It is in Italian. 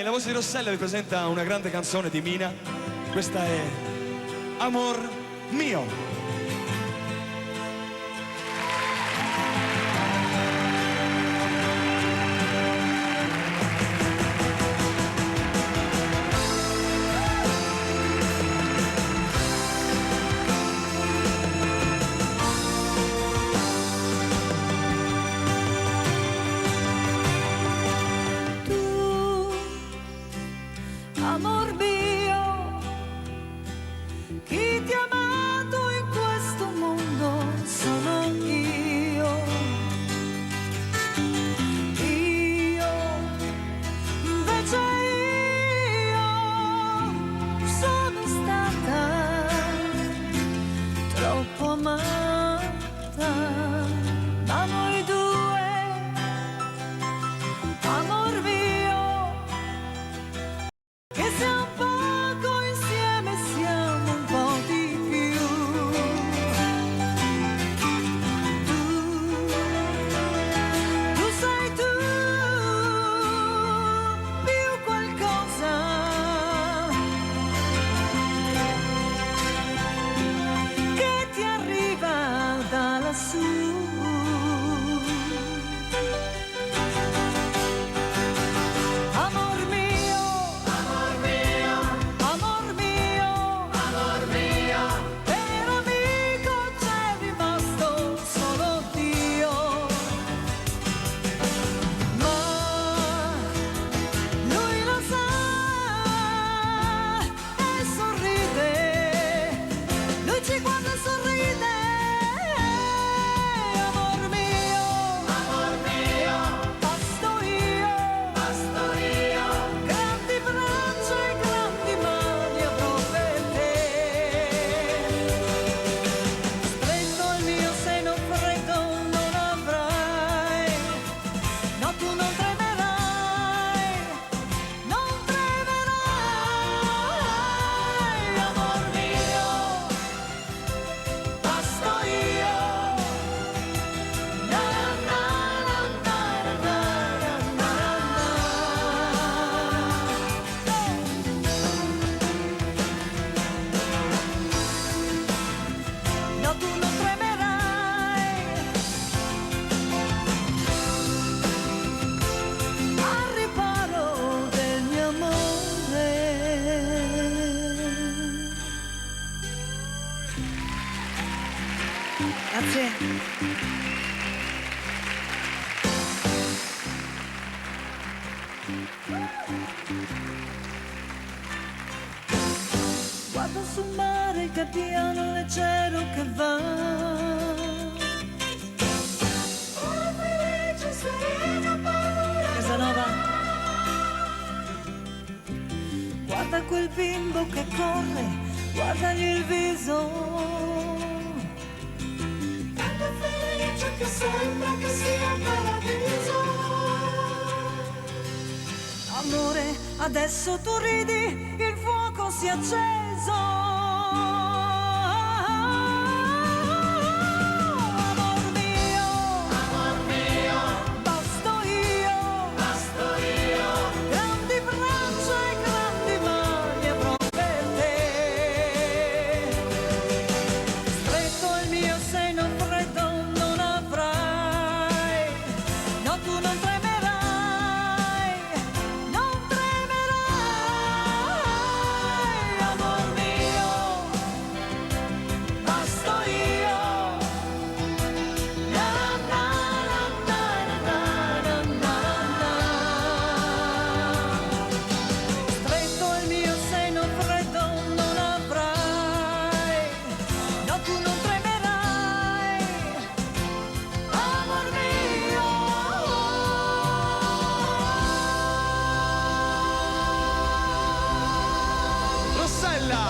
La voce di Rossella vi presenta una grande canzone di Mina. Questa è Amor Mio. Amor mio, chi ti ha amato in questo mondo sono io. Io, invece io sono stata troppo amata, ma noi due, amor mio, che siamo poco insieme, siamo un po' di più. Tu sei tu, più qualcosa che ti arriva da lassù. Grazie. Guardo sul mare il gabbiano leggero che va. Ora felice, serena, paura. Casanova. Guarda quel bimbo che corre, guardagli il viso. Che sembra che sia un paradiso. Amore, adesso tu ridi, il fuoco si è acceso. Rossella!